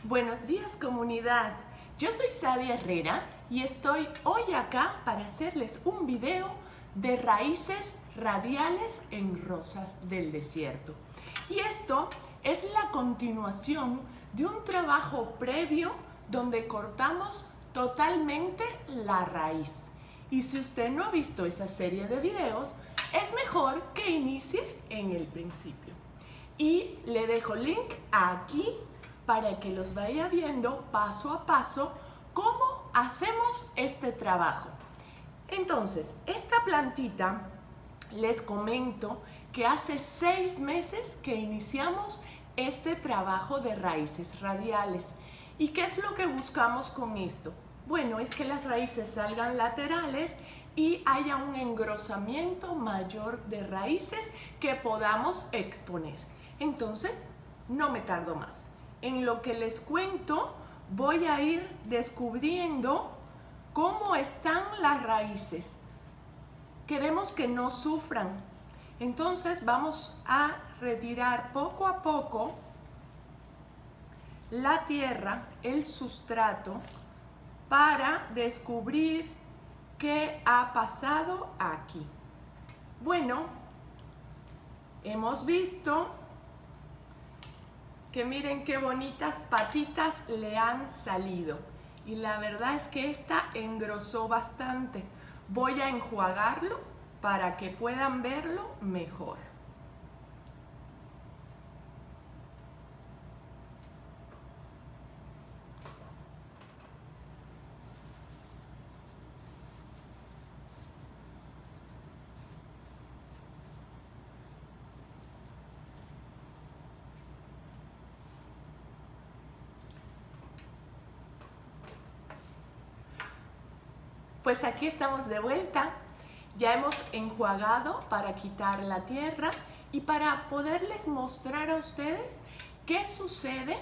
Buenos días, comunidad. Yo soy Sadia Herrera y estoy hoy acá para hacerles un video de raíces radiales en rosas del desierto. Y esto es la continuación de un trabajo previo donde cortamos totalmente la raíz. Y si usted no ha visto esa serie de videos, es mejor que inicie en el principio. Y le dejo link aquí para que los vaya viendo paso a paso cómo hacemos este trabajo. Entonces, esta plantita, les comento que hace 6 meses que iniciamos este trabajo de raíces radiales. ¿Y qué es lo que buscamos con esto? Bueno, es que las raíces salgan laterales y haya un engrosamiento mayor de raíces que podamos exponer. Entonces, no me tardo más. En lo que les cuento, voy a ir descubriendo cómo están las raíces. Queremos que no sufran. Entonces, vamos a retirar poco a poco la tierra, el sustrato, para descubrir qué ha pasado aquí. Bueno, hemos visto que miren qué bonitas patitas le han salido. Y la verdad es que esta engrosó bastante. Voy a enjuagarlo para que puedan verlo mejor. Pues aquí estamos de vuelta. Ya hemos enjuagado para quitar la tierra y para poderles mostrar a ustedes qué sucede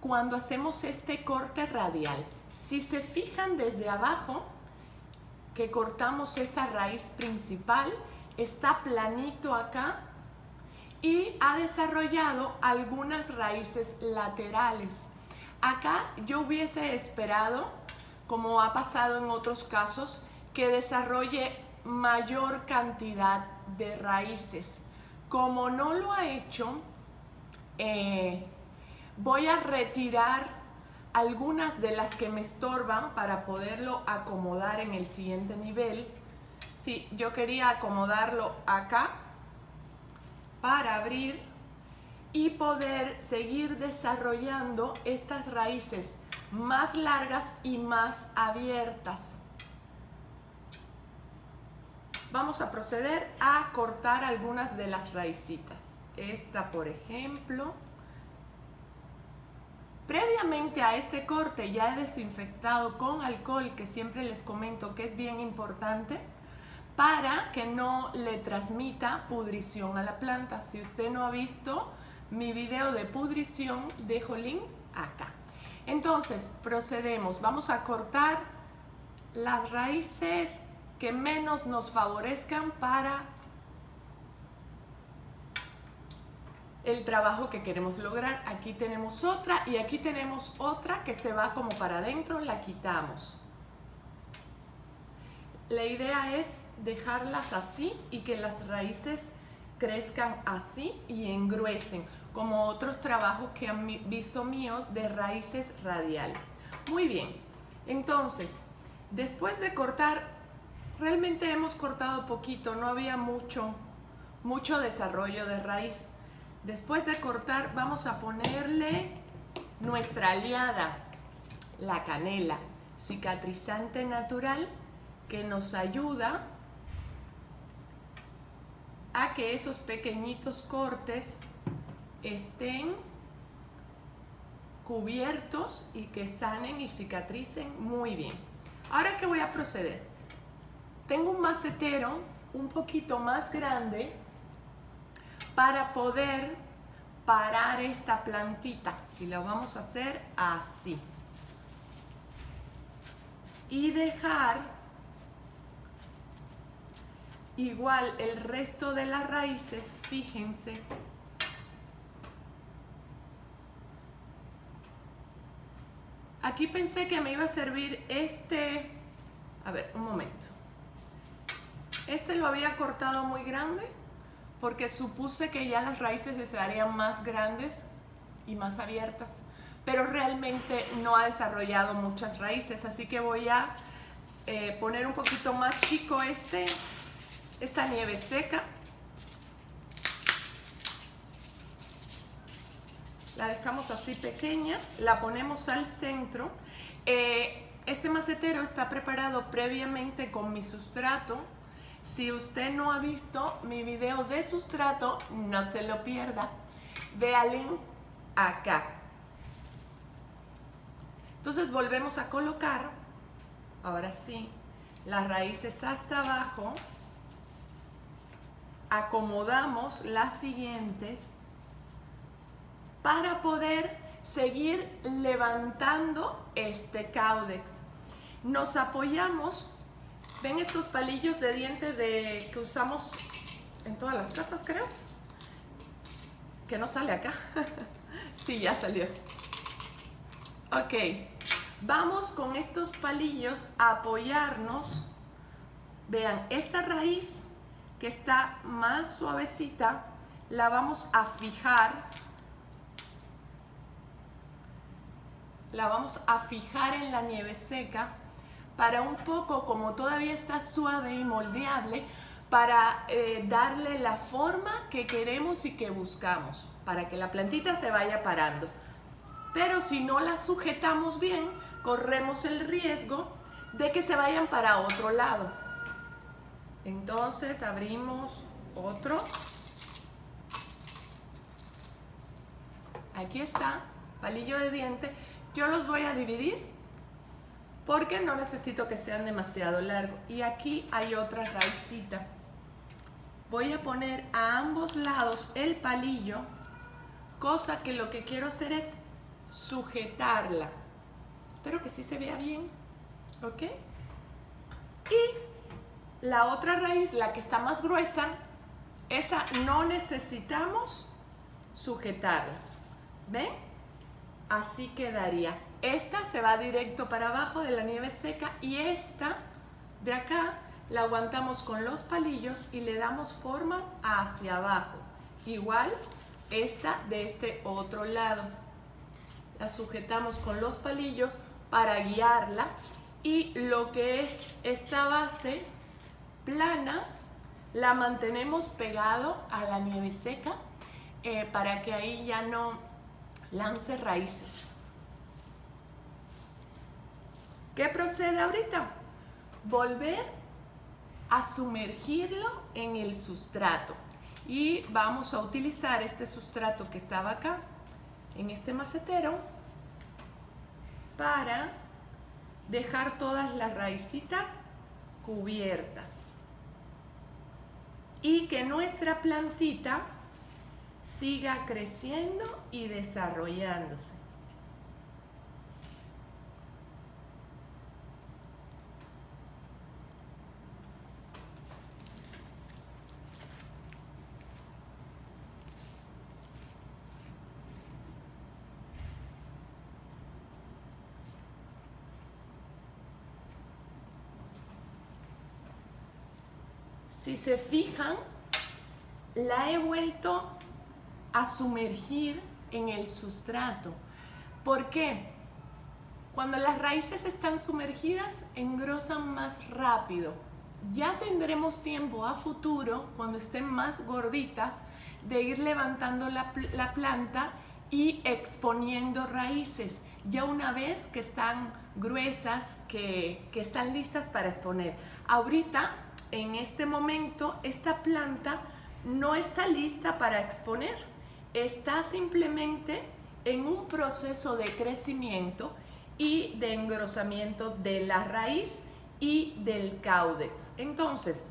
cuando hacemos este corte radial. Si se fijan desde abajo, que cortamos esa raíz principal, está planito acá y ha desarrollado algunas raíces laterales. Acá yo hubiese esperado, como ha pasado en otros casos, que desarrolle mayor cantidad de raíces. Como no lo ha hecho, voy a retirar algunas de las que me estorban para poderlo acomodar en el siguiente nivel. Sí, yo quería acomodarlo acá para abrir y poder seguir desarrollando estas raíces más largas y más abiertas. Vamos a proceder a cortar algunas de las raicitas. Esta, por ejemplo. Previamente a este corte ya he desinfectado con alcohol, que siempre les comento que es bien importante, para que no le transmita pudrición a la planta. Si usted no ha visto mi video de pudrición, dejo link acá. Entonces, procedemos. Vamos a cortar las raíces que menos nos favorezcan para el trabajo que queremos lograr. Aquí tenemos otra y aquí tenemos otra que se va como para adentro, la quitamos. La idea es dejarlas así y que las raíces crezcan así y engruesen, como otros trabajos que han visto mío de raíces radiales. Muy bien, entonces, después de cortar, realmente hemos cortado poquito, no había mucho desarrollo de raíz. Después de cortar, vamos a ponerle nuestra aliada, la canela, cicatrizante natural, que nos ayuda a que esos pequeñitos cortes estén cubiertos y que sanen y cicatricen muy bien. Ahora, ¿qué voy a proceder? Tengo un macetero un poquito más grande para poder parar esta plantita y lo vamos a hacer así y dejar igual el resto de las raíces. Fíjense Aquí pensé que me iba a servir este, a ver, un momento. Este lo había cortado muy grande porque supuse que ya las raíces se harían más grandes y más abiertas, pero realmente no ha desarrollado muchas raíces, así que voy a poner un poquito más chico esta nieve seca. La dejamos así pequeña, la ponemos al centro. Este macetero está preparado previamente con mi sustrato. Si usted no ha visto mi video de sustrato, no se lo pierda. Vea el link acá. Entonces volvemos a colocar, ahora sí, las raíces hasta abajo. Acomodamos las siguientes para poder seguir levantando este cáudex. Nos apoyamos, ¿ven estos palillos de dientes que usamos en todas las casas, creo? Que no sale acá. Sí, ya salió. Ok, vamos con estos palillos a apoyarnos. Vean, esta raíz que está más suavecita, la vamos a fijar. La vamos a fijar en la nieve seca para un poco, como todavía está suave y moldeable, para darle la forma que queremos y que buscamos, para que la plantita se vaya parando. Pero si no la sujetamos bien, corremos el riesgo de que se vayan para otro lado. Entonces abrimos otro. Aquí está, palillo de diente. Yo los voy a dividir porque no necesito que sean demasiado largos. Y aquí hay otra raicita. Voy a poner a ambos lados el palillo, cosa que lo que quiero hacer es sujetarla. Espero que sí se vea bien, ¿ok? Y la otra raíz, la que está más gruesa, esa no necesitamos sujetarla. ¿Ven? Así quedaría. Esta se va directo para abajo de la nieve seca y esta de acá la aguantamos con los palillos y le damos forma hacia abajo. Igual esta de este otro lado. La sujetamos con los palillos para guiarla y lo que es esta base plana la mantenemos pegado a la nieve seca para que ahí ya no lance raíces. ¿Qué procede ahorita? Volver a sumergirlo en el sustrato y vamos a utilizar este sustrato que estaba acá en este macetero para dejar todas las raícitas cubiertas y que nuestra plantita siga creciendo y desarrollándose. Si se fijan, la he vuelto a sumergir en el sustrato. ¿Por qué? Cuando las raíces están sumergidas, engrosan más rápido. Ya tendremos tiempo a futuro, cuando estén más gorditas, de ir levantando la planta y exponiendo raíces. Ya una vez que están gruesas, que están listas para exponer. Ahorita, en este momento, esta planta no está lista para exponer. Está simplemente en un proceso de crecimiento y de engrosamiento de la raíz y del cáudex. Entonces,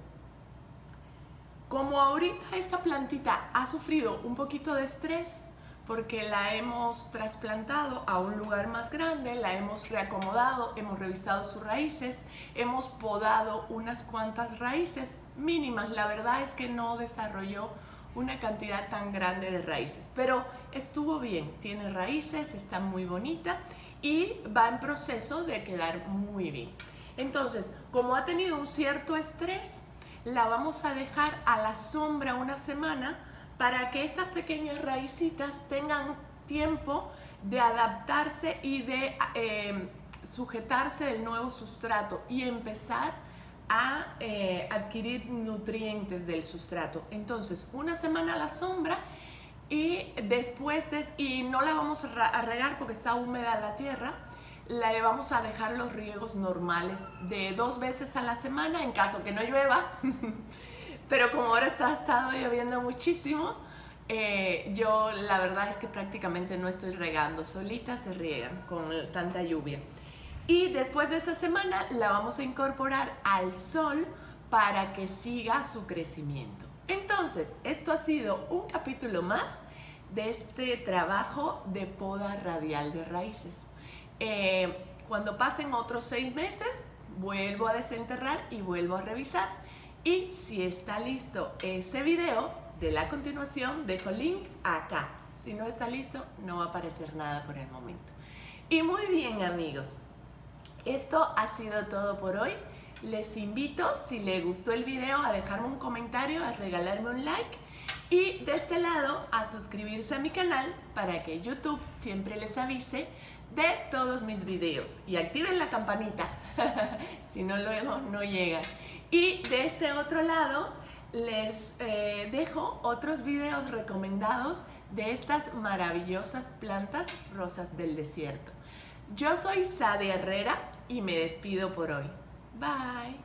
como ahorita esta plantita ha sufrido un poquito de estrés porque la hemos trasplantado a un lugar más grande, la hemos reacomodado, hemos revisado sus raíces, hemos podado unas cuantas raíces mínimas. La verdad es que no desarrolló una cantidad tan grande de raíces, pero estuvo bien, tiene raíces, está muy bonita y va en proceso de quedar muy bien. Entonces, como ha tenido un cierto estrés, la vamos a dejar a la sombra una semana para que estas pequeñas raicitas tengan tiempo de adaptarse y de sujetarse del nuevo sustrato y empezar a adquirir nutrientes del sustrato. Entonces, una semana a la sombra y después y no la vamos a regar porque está húmeda la tierra. Le vamos a dejar los riegos normales de 2 veces a la semana en caso que no llueva. Pero como ahora ha estado lloviendo muchísimo, yo la verdad es que prácticamente no estoy regando, solitas se riegan con tanta lluvia. Y después de esa semana la vamos a incorporar al sol para que siga su crecimiento. Entonces, esto ha sido un capítulo más de este trabajo de poda radial de raíces. Cuando pasen otros 6 meses, vuelvo a desenterrar y vuelvo a revisar. Y si está listo ese video de la continuación, dejo el link acá. Si no está listo, no va a aparecer nada por el momento. Y muy bien, amigos, esto ha sido todo por hoy. Les invito, si les gustó el video, a dejarme un comentario, a regalarme un like y de este lado a suscribirse a mi canal para que YouTube siempre les avise de todos mis videos y activen la campanita, si no luego no llegan. Y de este otro lado les dejo otros videos recomendados de estas maravillosas plantas rosas del desierto. Yo soy Sadia Herrera y me despido por hoy. Bye.